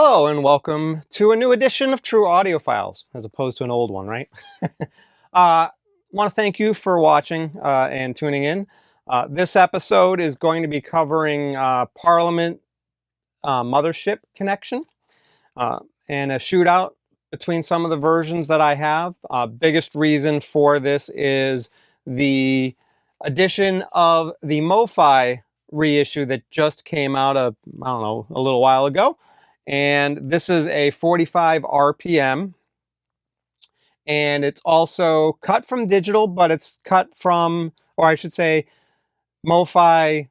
Hello and welcome to a new edition of True Audiophiles, as opposed to an old one, right? Want to thank you for watching and tuning in. This episode is going to be covering Parliament Mothership Connection and a shootout between some of the versions that I have. Biggest reason for this is the addition of the Mofi reissue that just came out I don't know, a little while ago. And this is a 45 RPM, and it's also cut from digital, but it's cut from, or I should say, Mofi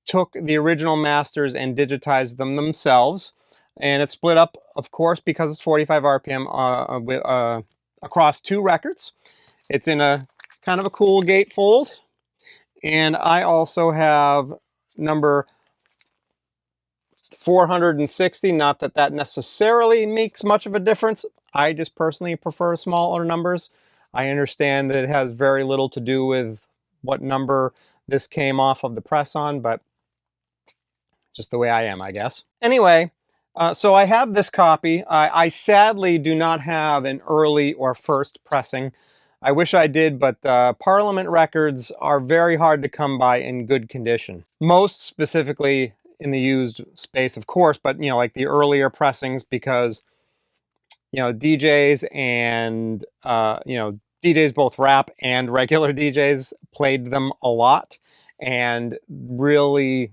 took the original masters and digitized them themselves, and it's split up, of course, because it's 45 RPM across two records. It's in a kind of a cool gatefold, and I also have number 460, not that that necessarily makes much of a difference. I just personally prefer smaller numbers. I understand that it has very little to do with what number this came off of the press on, but just the way I am, I guess. Anyway, so I have this copy. I sadly do not have an early or first pressing. I wish I did, but Parliament records are very hard to come by in good condition. Most specifically in the used space, of course, but like the earlier pressings, because DJs and DJs, both rap and regular DJs, played them a lot and really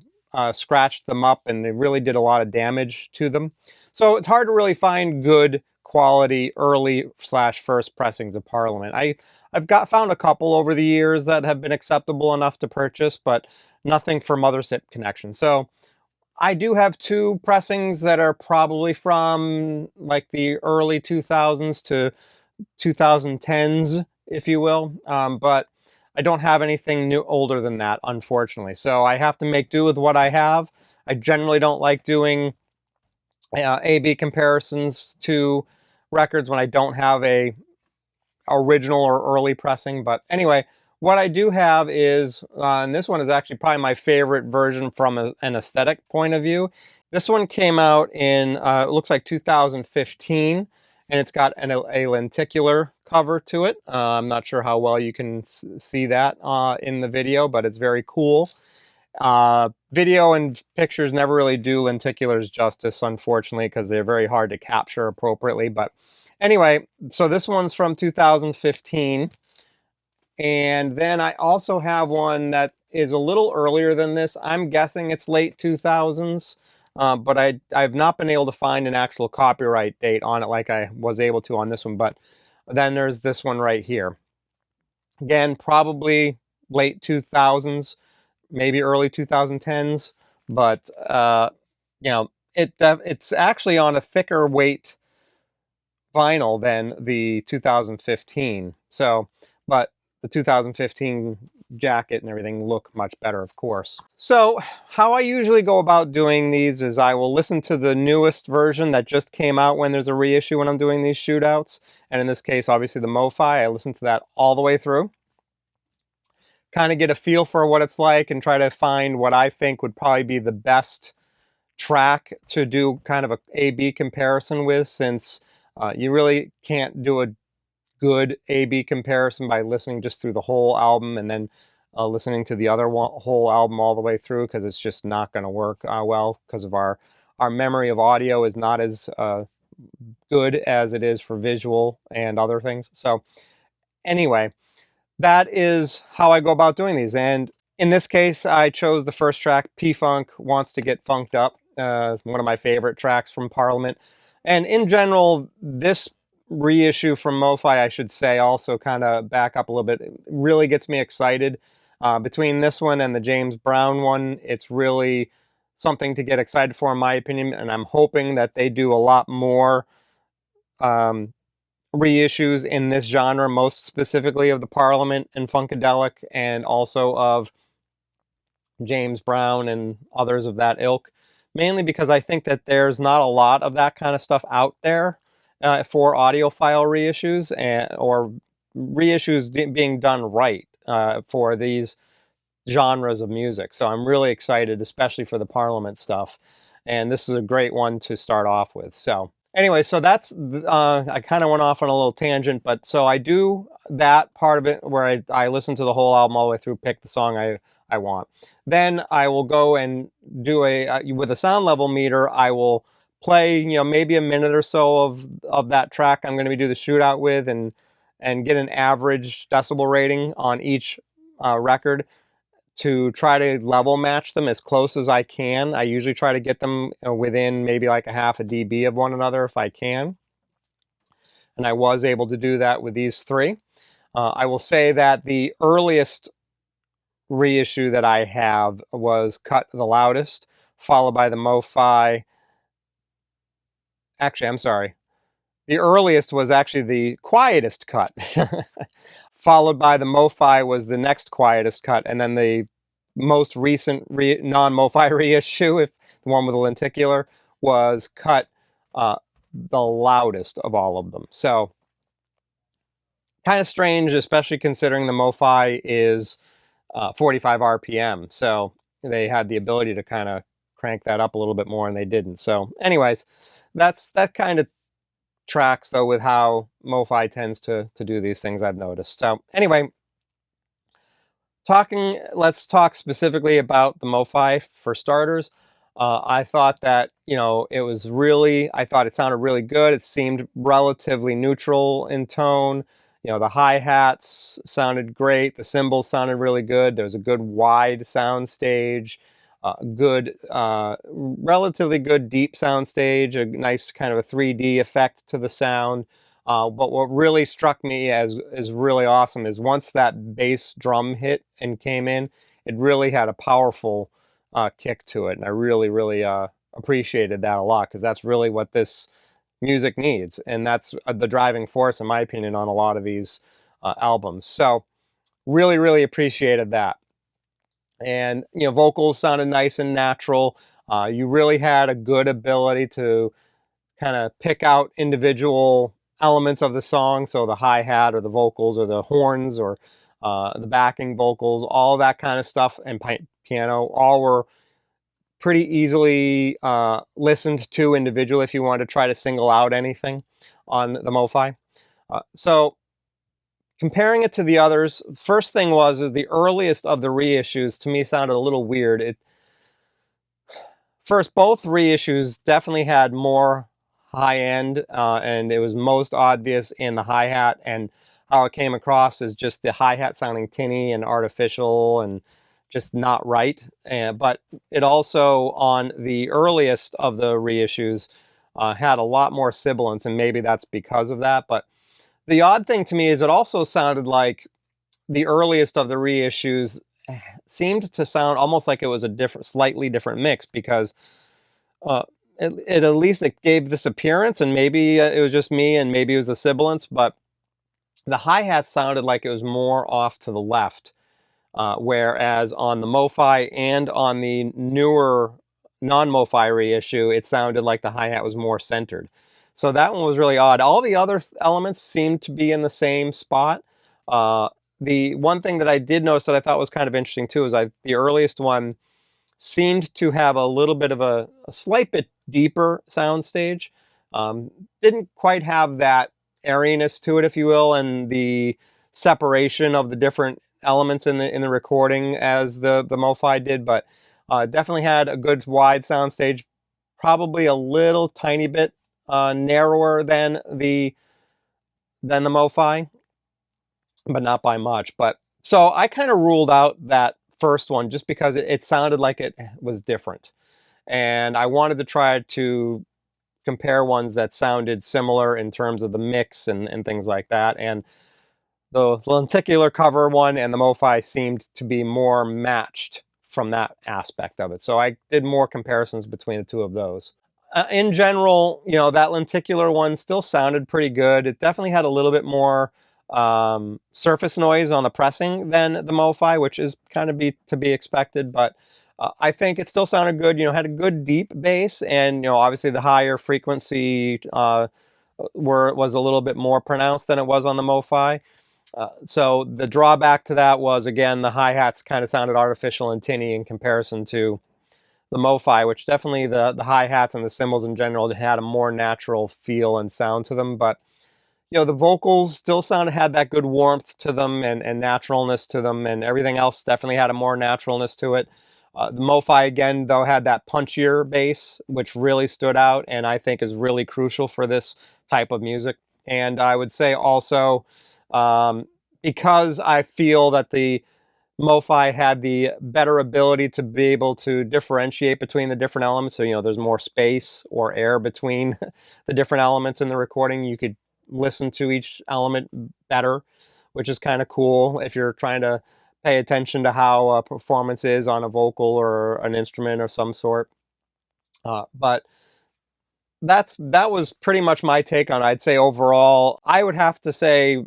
scratched them up, and they really did a lot of damage to them. So it's hard to really find good quality early/first pressings of Parliament. I've found a couple over the years that have been acceptable enough to purchase, but nothing for Mothership Connection. So I do have two pressings that are probably from like the early 2000s to 2010s, if you will, but I don't have anything older than that, unfortunately. So I have to make do with what I have. I generally don't like doing A/B comparisons to records when I don't have a original or early pressing. But anyway, what I do have is, and this one is actually probably my favorite version from an aesthetic point of view. This one came out in, it looks like 2015, and it's got a lenticular cover to it. I'm not sure how well you can see that in the video, but it's very cool. Video and pictures never really do lenticulars justice, unfortunately, because they're very hard to capture appropriately. But anyway, so this one's from 2015. And then I also have one that is a little earlier than this. I'm guessing it's late 2000s, but I've not been able to find an actual copyright date on it like I was able to on this one. But then there's this one right here. Again, probably late 2000s, maybe early 2010s, but it's actually on a thicker weight vinyl than the 2015. So, but the 2015 jacket and everything look much better, of course. So how I usually go about doing these is I will listen to the newest version that just came out when there's a reissue when I'm doing these shootouts. And in this case, obviously the Mofi, I listen to that all the way through. Kind of get a feel for what it's like and try to find what I think would probably be the best track to do kind of a A/B comparison with, since you really can't do a good A/B comparison by listening just through the whole album and then listening to the other whole album all the way through, because it's just not going to work well, because of our memory of audio is not as good as it is for visual and other things. So anyway, that is how I go about doing these. And in this case, I chose the first track, P-Funk Wants to Get Funked Up. It's one of my favorite tracks from Parliament. And in general, this reissue from Mofi, I should say, also kind of back up a little bit, it really gets me excited. Between this one and the James Brown one, it's really something to get excited for, in my opinion. And I'm hoping that they do a lot more reissues in this genre, most specifically of the Parliament and Funkadelic, and also of James Brown and others of that ilk, mainly because I think that there's not a lot of that kind of stuff out there for audiophile reissues, or reissues being done right for these genres of music. So I'm really excited, especially for the Parliament stuff. and this is a great one to start off with. So anyway, so that's I kind of went off on a little tangent, but so I do that part of it where I listen to the whole album all the way through, pick the song I want. Then I will go and do with a sound level meter, I will play, maybe a minute or so of that track I'm going to be do the shootout with, and get an average decibel rating on each record to try to level match them as close as I can. I usually try to get them within maybe like a half a dB of one another if I can. And I was able to do that with these three. I will say that the earliest reissue that I have was cut the loudest, followed by the Mofi. Actually, I'm sorry. The earliest was actually the quietest cut, followed by the Mofi was the next quietest cut, and then the most recent non-Mofi reissue, if the one with the lenticular, was cut the loudest of all of them. So kind of strange, especially considering the Mofi is 45 RPM. So they had the ability to kind of crank that up a little bit more, and they didn't. So anyways, that kind of tracks though with how Mofi tends to do these things, I've noticed. So anyway, let's talk specifically about the Mofi for starters. I thought that, I thought it sounded really good. It seemed relatively neutral in tone. The hi-hats sounded great. The cymbals sounded really good. There was a good wide sound stage, relatively good deep sound stage, a nice kind of a 3D effect to the sound. But what really struck me as is really awesome is once that bass drum hit and came in, it really had a powerful kick to it, and I really, really appreciated that a lot because that's really what this music needs, and that's the driving force, in my opinion, on a lot of these albums. So, really, really appreciated that. And vocals sounded nice and natural. You really had a good ability to kind of pick out individual elements of the song, so the hi-hat or the vocals or the horns or the backing vocals, all that kind of stuff, and piano, all were pretty easily listened to individually if you wanted to try to single out anything on the Mofi. So comparing it to the others, first thing is the earliest of the reissues to me sounded a little weird. First, both reissues definitely had more high end, and it was most obvious in the hi-hat, and how it came across as just the hi-hat sounding tinny and artificial and just not right. But it also, on the earliest of the reissues, had a lot more sibilance, and maybe that's because of that. But the odd thing to me is it also sounded like the earliest of the reissues seemed to sound almost like it was a slightly different mix, because uh, at least it gave this appearance, and maybe it was just me, and maybe it was the sibilance, but the hi-hat sounded like it was more off to the left, whereas on the Mofi and on the newer non-Mofi reissue, it sounded like the hi-hat was more centered. So that one was really odd. All the other elements seemed to be in the same spot. The one thing that I did notice that I thought was kind of interesting too is the earliest one seemed to have a little bit of a slight bit deeper sound stage. Didn't quite have that airiness to it, if you will, and the separation of the different elements in the recording as the Mofi did, but definitely had a good wide sound stage. Probably a little tiny bit narrower than the Mofi, but not by much. But so I kind of ruled out that first one just because it sounded like it was different, and I wanted to try to compare ones that sounded similar in terms of the mix and things like that. And the lenticular cover one and the Mofi seemed to be more matched from that aspect of it. So I did more comparisons between the two of those. In general, that lenticular one still sounded pretty good. It definitely had a little bit more surface noise on the pressing than the Mofi, which is kind of to be expected, but I think it still sounded good. Had a good deep bass, and obviously the higher frequency was a little bit more pronounced than it was on the Mofi. So the drawback to that was, again, the hi-hats kind of sounded artificial and tinny in comparison to the Mofi, which definitely the hi-hats and the cymbals in general had a more natural feel and sound to them. But the vocals still had that good warmth to them and naturalness to them, and everything else definitely had a more naturalness to it. The Mofi again, though, had that punchier bass, which really stood out, and I think is really crucial for this type of music. And I would say also, um, because I feel that the Mofi had the better ability to be able to differentiate between the different elements. So, there's more space or air between the different elements in the recording. You could listen to each element better, which is kind of cool if you're trying to pay attention to how a performance is on a vocal or an instrument of some sort. But that was pretty much my take on it. I'd say overall, I would have to say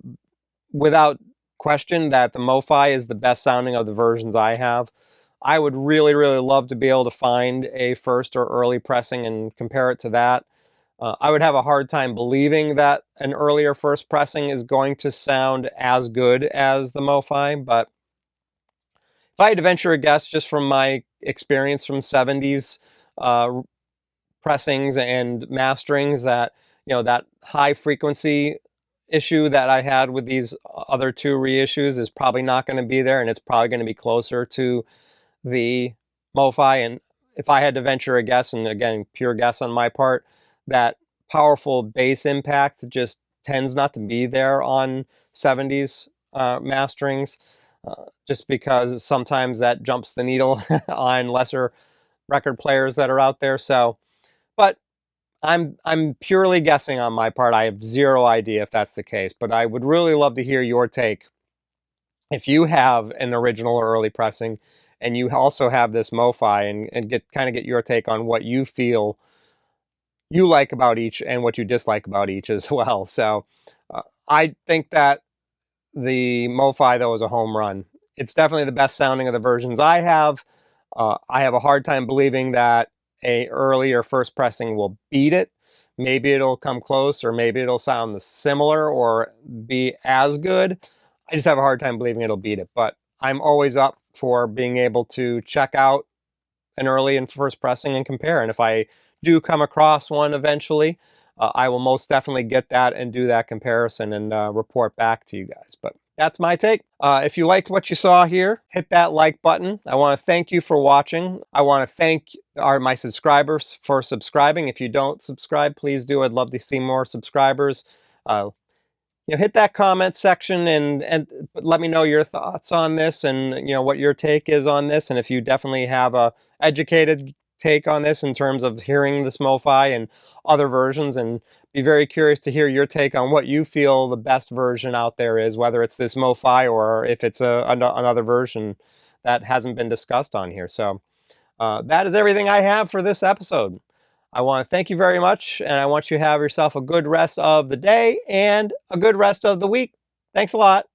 without question that the Mofi is the best sounding of the versions I have. I would really, really love to be able to find a first or early pressing and compare it to that. I would have a hard time believing that an earlier first pressing is going to sound as good as the Mofi, but if I had to venture a guess just from my experience from 70s uh, pressings and masterings, that that high frequency issue that I had with these other two reissues is probably not going to be there, and it's probably going to be closer to the Mofi. And if I had to venture a guess, and again, pure guess on my part, that powerful bass impact just tends not to be there on 70s masterings, just because sometimes that jumps the needle on lesser record players that are out there. So, but I'm purely guessing on my part. I have zero idea if that's the case, but I would really love to hear your take. If you have an original or early pressing, and you also have this Mofi, and get your take on what you feel you like about each and what you dislike about each as well. So, I think that the Mofi, though, is a home run. It's definitely the best sounding of the versions I have. I have a hard time believing that a earlier first pressing will beat it. Maybe it'll come close, or maybe it'll sound similar or be as good. I just have a hard time believing it'll beat it. But I'm always up for being able to check out an early and first pressing and compare. And if I do come across one eventually, I will most definitely get that and do that comparison and report back to you guys. But that's my take. If you liked what you saw here, hit that like button. I want to thank you for watching. I want to thank my subscribers for subscribing. If you don't subscribe, please do. I'd love to see more subscribers. Uh, hit that comment section and let me know your thoughts on this, and what your take is on this, and if you definitely have a educated take on this in terms of hearing this Mofi and other versions, and be very curious to hear your take on what you feel the best version out there is, whether it's this Mofi or if it's another version that hasn't been discussed on here. So that is everything I have for this episode. I want to thank you very much, and I want you to have yourself a good rest of the day and a good rest of the week. Thanks a lot.